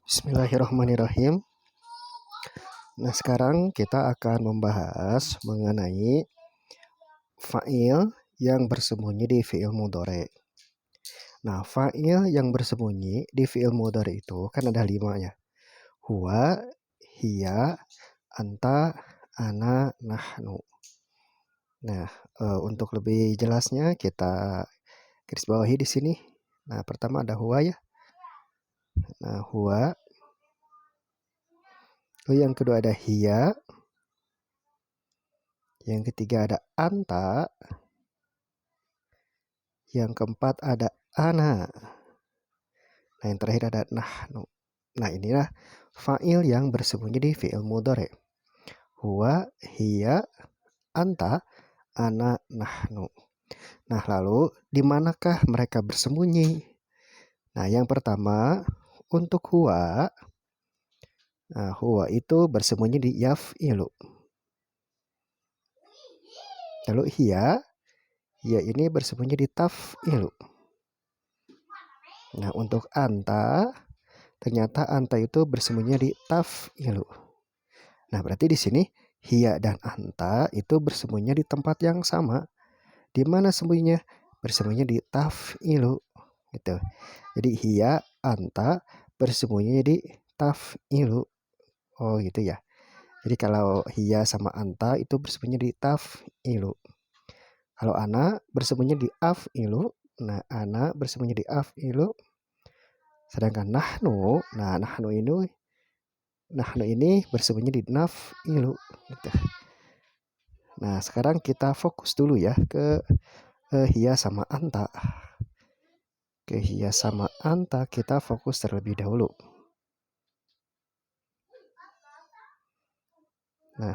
Bismillahirrahmanirrahim. Nah, sekarang kita akan membahas mengenai fa'il yang bersembunyi di fi'il mudhari. Nah, fa'il yang bersembunyi di fi'il mudhari itu kan ada 5 ya. Huwa, hiya, anta, ana, nahnu. Nah, untuk lebih jelasnya kita garis bawahi di sini. Nah, pertama ada huwa ya. Nah, huwa. Lalu yang kedua ada hiya. Yang ketiga ada anta. Yang keempat ada ana. Nah, yang terakhir ada nahnu. Nah, inilah fa'il yang bersembunyi di fi'il mudhari. Huwa, hiya, anta, ana, nahnu. Nah, lalu di manakah mereka bersembunyi? Nah, yang pertama untuk huwa. Nah, huwa itu bersembunyi di yaf'ilu. Lalu hiya ini bersembunyi di taf'ilu. Nah, untuk anta, ternyata anta itu bersembunyi di taf'ilu. Nah, berarti di sini hiya dan anta itu bersembunyi di tempat yang sama. Di mana sembunyinya? Bersembunyi di taf'ilu gitu. Jadi hiya, anta bersembunyi di taf'ilu. Oh, gitu ya. Jadi kalau hiya sama anta itu bersembunyi di taf'ilu. Kalau ana bersembunyi di af'ilu. Nah, ana bersembunyi di af'ilu. Sedangkan nahnu, nah nahnu ini bersembunyi di naf'ilu gitu. Nah, sekarang kita fokus dulu ya ke hiya sama anta. Ke hiya sama anta kita fokus terlebih dahulu. Nah,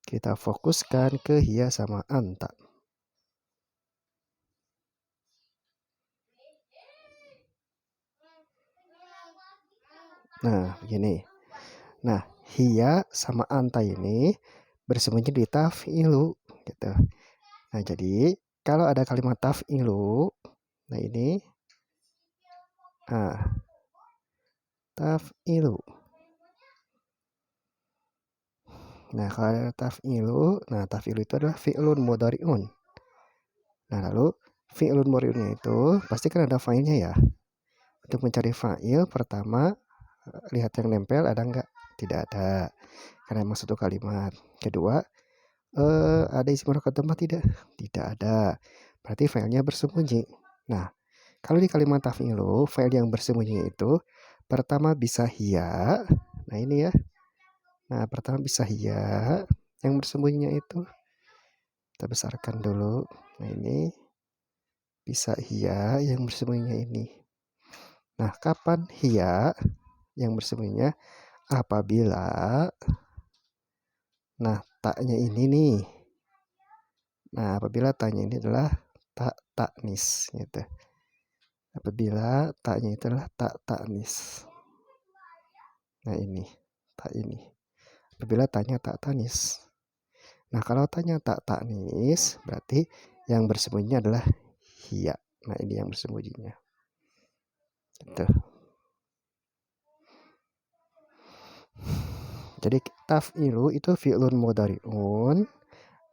kita fokuskan ke hiya sama anta. Nah, begini. Nah, hiya sama anta ini bersembunyi di taf'ilu gitu. Nah, jadi kalau ada kalimat taf'ilu, nah ini taf'ilu. Nah, kalau ada taf'ilu, nah taf'ilu itu adalah fi'lun mudhari'un. Nah, lalu fi'lun mudhari'un itu pasti kan ada fa'ilnya ya. Untuk mencari fa'il pertama lihat yang nempel ada enggak? Tidak ada. Karena emang satu kalimat. Kedua, ada isim mufrad tempat tidak? Tidak ada. Berarti fa'ilnya bersembunyi. Nah, kalau di kalimat taf'ilu, fa'il yang bersembunyi itu pertama bisa hiya. Nah, ini ya. Nah, pertama bisa hiya. Yang bersembunyinya itu kita besarkan dulu. Nah, ini bisa hiya yang bersembunyinya ini. Nah, kapan hiya yang bersembunyinya? Apabila taknya ini nih. Nah, apabila taknya ini adalah tak taknis gitu. Apabila taknya itu adalah tak taknis. Nah, ini tak ini. Apabila taknya tak taknis. Nah, kalau taknya tak taknis berarti yang bersembunyinya adalah hiya. Nah, ini yang bersembunyinya. Gitu. Jadi taf'ilu itu fi'lun mudhari'un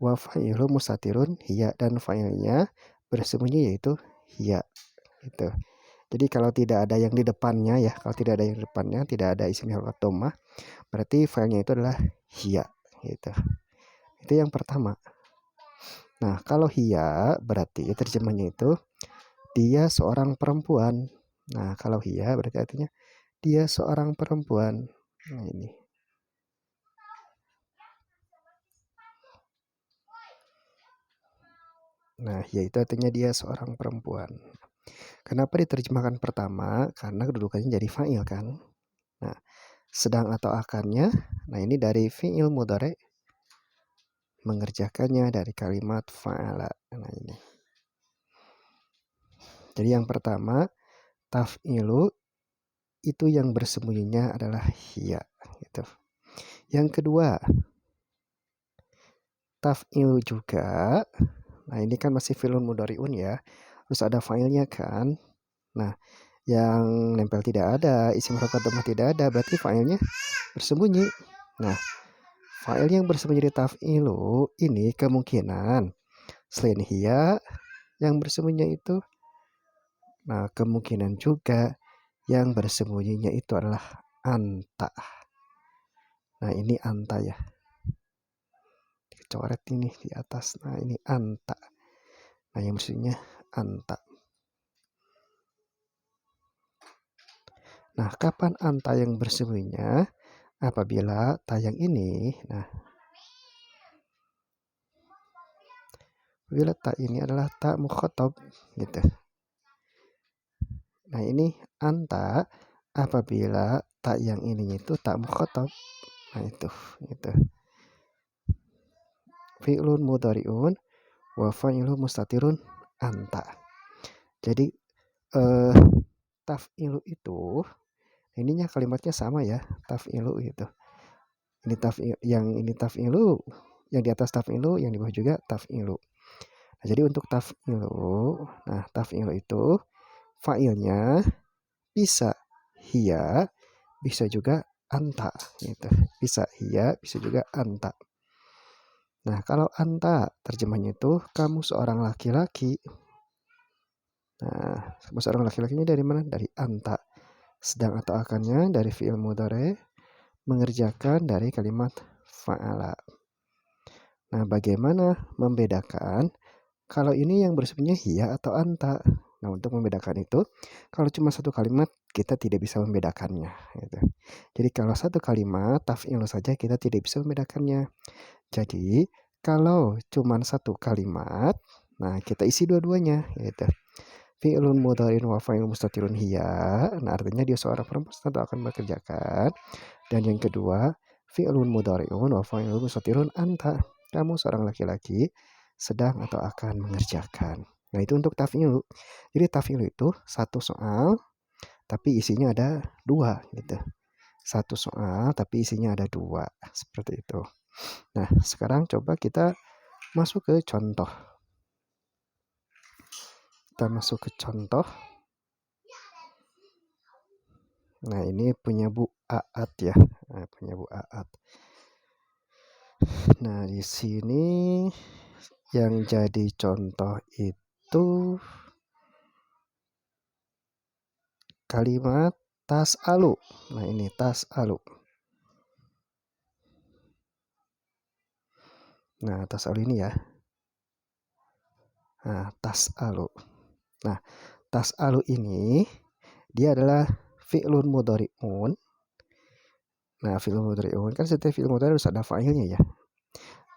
wa fa'ilu mustatirun hiya, dan fa'ilnya bersembunyi yaitu hiya gitu. Jadi kalau tidak ada yang di depannya ya, kalau tidak ada yang di depannya, tidak ada isim harkat dhammah, berarti fa'ilnya itu adalah hiya gitu. Itu yang pertama. Nah, kalau hiya berarti terjemahnya itu dia seorang perempuan. Nah, kalau hiya berarti artinya dia seorang perempuan. Nah, ini. Nah, yaitu artinya dia seorang perempuan. Kenapa diterjemahkan pertama? Karena kedudukannya jadi fa'il kan. Nah, sedang atau akannya, nah ini dari fi'il mudhari, mengerjakannya dari kalimat fa'ala. Nah, ini. Jadi yang pertama, taf'ilu itu yang bersembunyinya adalah hiya gitu. Yang kedua, taf'ilu juga. Nah, ini kan masih fi'lun mudhari'un ya. Terus ada fa'ilnya kan. Nah, Yang nempel tidak ada, isim harokat tidak ada, berarti fa'ilnya bersembunyi. Nah, fa'il yang bersembunyi di taf'ilu ini kemungkinan selain hiya yang bersembunyi itu, nah kemungkinan juga yang bersembunyinya itu adalah anta. Nah, ini anta ya. Dicoret ini di atas. Nah, ini anta. Nah, yang bersembunyinya anta. Nah, kapan anta yang bersembunyinya? Apabila ta yang ini, nah, apabila ta ini adalah ta mukhatab gitu. Nah, ini anta apabila ta yang ininya itu ta mukhatab. Nah, itu gitu. Fi'lun mudhari'un wa fa'ilu mustatirun anta. Jadi taf'ilu itu ininya kalimatnya sama ya, taf'ilu gitu. Ini taf'il, yang ini taf'ilu, yang di atas taf'ilu, yang di bawah juga taf'ilu. Nah, jadi untuk taf'ilu, nah taf'ilu itu fa'ilnya bisa hiya, bisa juga anta gitu. Bisa hiya, bisa juga anta. Nah, kalau anta terjemahnya itu kamu seorang laki-laki. Nah, kamu seorang laki-lakinya dari mana? Dari anta. Sedang atau akannya dari fi'il mudhari, mengerjakan dari kalimat fa'ala. Nah, bagaimana membedakan kalau ini yang bersebutnya hiya atau anta? Nah, untuk membedakan itu, kalau cuma satu kalimat kita tidak bisa membedakannya. Gitu. Jadi kalau satu kalimat taf'ilu saja kita tidak bisa membedakannya. Jadi kalau cuma satu kalimat, nah kita isi dua-duanya. Gitu. Fi'lun mudhari'un wa fa'ilun mustatirun hiya. Nah, artinya dia seorang perempuan atau akan mengerjakan. Dan yang kedua, fi'lun mudhari'un wa fa'ilun mustatirun anta. Kamu seorang laki-laki sedang atau akan mengerjakan. Nah, itu untuk taf'ilu. Jadi taf'ilu itu satu soal tapi isinya ada dua gitu. Satu soal tapi isinya ada dua. Seperti itu. Nah, sekarang coba kita masuk ke contoh. Kita masuk ke contoh. Nah, ini punya Bu Aat ya. Nah, punya Bu Aat. Nah, di sini yang jadi contoh itu kalimat tas'alu. Nah, ini tas'alu. Nah, tas'alu ini ya. Nah, tas'alu. Nah, tas'alu ini dia adalah fi'lun mudhari'un. Nah, fi'lun mudhari'un kan setiap fi'il mudhari' harus ada fa'ilnya ya.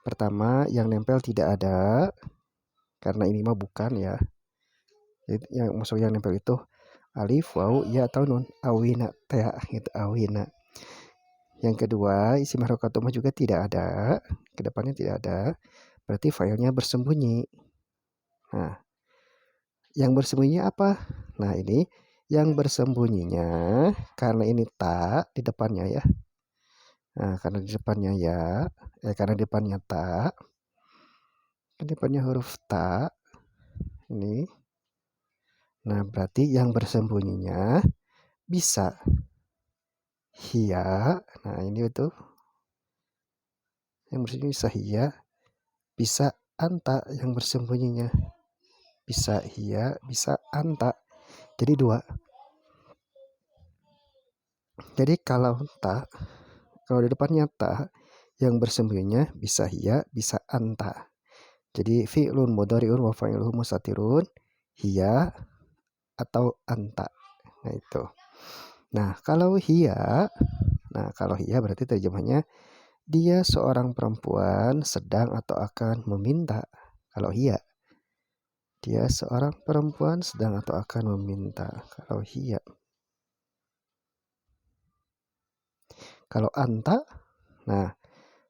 Pertama, yang nempel tidak ada karena ini mah bukan ya. Jadi yang maksud yang nempel itu alif, waw, ya atau nun. Awina, ta gitu, awina. Yang kedua, isim harokatumah juga tidak ada, kedepannya tidak ada, berarti filenya bersembunyi. Nah, yang bersembunyinya apa? Nah, ini yang bersembunyinya karena ini tak di depannya ya. Nah, karena di depannya ya, karena di depannya tak, di depannya huruf tak ini. Nah, berarti yang bersembunyinya bisa hiya. Nah, ini itu yang bersembunyi bisa hiya, bisa anta yang bersembunyinya. Bisa hiya, bisa anta. Jadi dua. Jadi kalau ta, kalau di depannya ta, yang bersembunyinya bisa hiya, bisa anta. Jadi fi'lun mudhari'un wa fa'iluhu mustatirun hiya atau anta. Nah, itu. Nah, kalau hiya, berarti terjemahnya dia seorang perempuan sedang atau akan meminta. Kalau hiya, dia seorang perempuan sedang atau akan meminta. Kalau hiya. Kalau anta, nah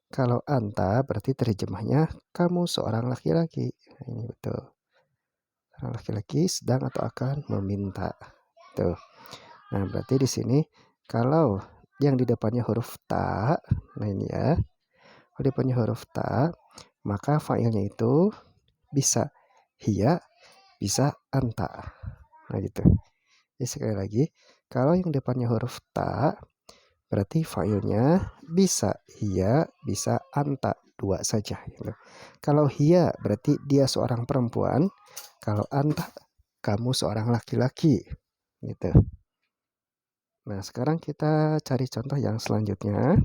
kalau anta berarti terjemahnya kamu seorang laki-laki. Nah, ini betul. Seorang laki-laki sedang atau akan meminta. Tuh. Nah, berarti di sini kalau yang di depannya huruf ta, nah ini ya. Kalau di depannya huruf ta, maka fa'ilnya itu bisa hiya, bisa anta. Nah, gitu. Jadi sekali lagi, kalau yang depannya huruf ta, berarti fa'ilnya bisa hiya, bisa anta, dua saja gitu. Kalau hiya berarti dia seorang perempuan, kalau anta kamu seorang laki-laki gitu. Nah, sekarang kita cari contoh yang selanjutnya.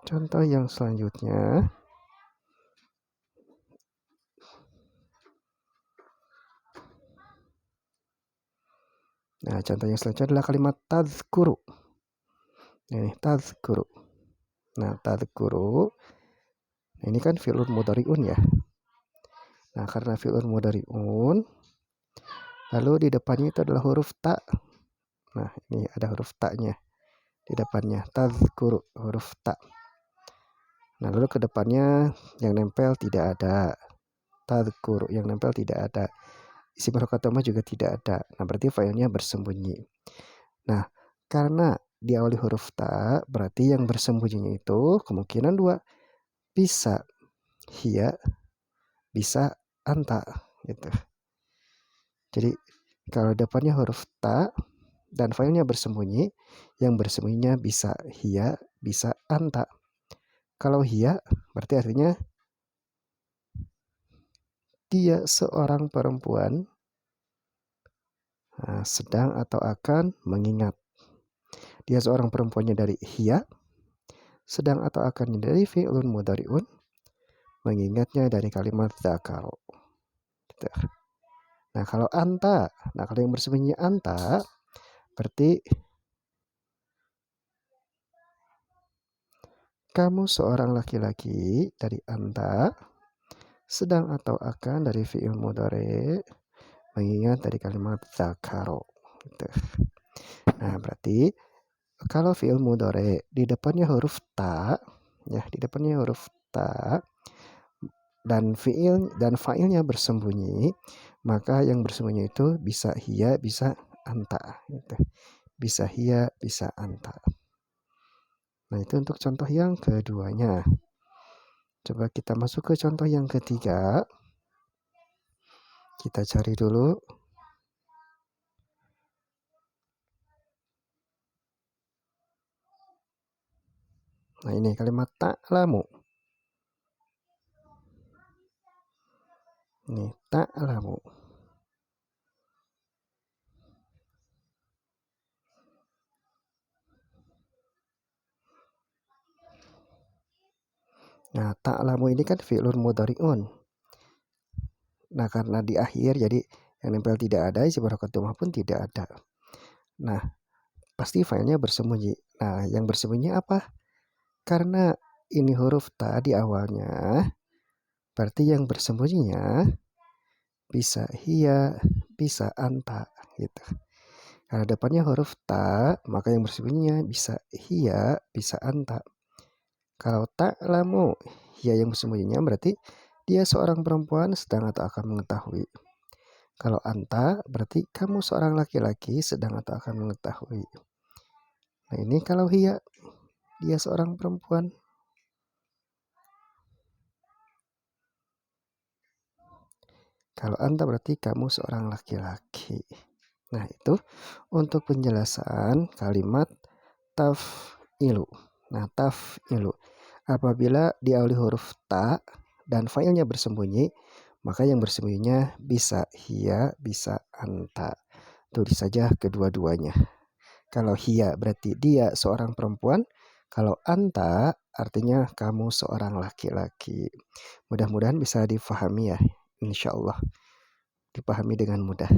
Contoh yang selanjutnya. Nah, contoh yang selanjutnya adalah kalimat tadzkuru. Ini tadzkuru. Nah, tadzkuru. Nah, ini kan fi'lun mudhari'un ya. Nah, karena fi'lun mudhari'un, lalu di depannya itu adalah huruf ta. Nah, ini ada huruf ta-nya di depannya, tadzkuru, huruf ta. Nah, lalu ke depannya yang nempel tidak ada. Tadzkuru yang nempel tidak ada. Isim rokatomah juga tidak ada. Nah, berarti fa'ilnya bersembunyi. Nah, karena diawali huruf ta, berarti yang bersembunyinya itu kemungkinan dua. Bisa hiya, bisa anta gitu. Jadi kalau depannya huruf ta dan filenya bersembunyi, yang bersembunyinya bisa hiya, bisa anta. Kalau hiya berarti artinya dia seorang perempuan sedang atau akan mengingat. Dia seorang perempuannya dari hiya, sedang atau akan dari fi'lun mudhari'un, mengingatnya dari kalimat dzakar. Gitu. Nah, kalau anta, nah kalau yang bersembunyi anta, berarti kamu seorang laki-laki dari anta, sedang atau akan dari fi'il mudhari, mengingat dari kalimat dzakaro. Gitu. Nah, berarti kalau fi'il mudhari di depannya huruf ta, ya, di depannya huruf ta dan fa'ilnya bersembunyi, maka yang bersembunyi itu bisa hiya, bisa anta gitu. Bisa hiya, bisa anta. Nah, itu untuk contoh yang keduanya. Coba kita masuk ke contoh yang ketiga. Kita cari dulu. Nah, ini kalimat ta'lamu. Ini ta'lamu. Nah, ta'lamu ini kan fi'lun mudhari'un. Nah, karena di akhir jadi yang nempel tidak ada, isim rokatomah pun tidak ada. Nah, pasti fa'ilnya bersembunyi. Nah, yang bersembunyi apa? Karena ini huruf ta di awalnya, berarti yang bersembunyinya bisa hiya, bisa anta gitu. Karena depannya huruf ta, maka yang bersembunyinya bisa hiya, bisa anta. Kalau ta'lamu, hiya yang bersembunyinya berarti dia seorang perempuan sedang atau akan mengetahui. Kalau anta berarti kamu seorang laki-laki sedang atau akan mengetahui. Nah, ini kalau hiya, dia seorang perempuan. Kalau anta berarti kamu seorang laki-laki. Nah, itu untuk penjelasan kalimat taf'ilu. Nah, taf'ilu. Apabila diawali huruf ta dan fa'ilnya bersembunyi, maka yang bersembunyinya bisa hiya, bisa anta. Tulis saja kedua-duanya. Kalau hiya berarti dia seorang perempuan. Kalau anta artinya kamu seorang laki-laki. Mudah-mudahan bisa difahami ya. Insya Allah dipahami dengan mudah.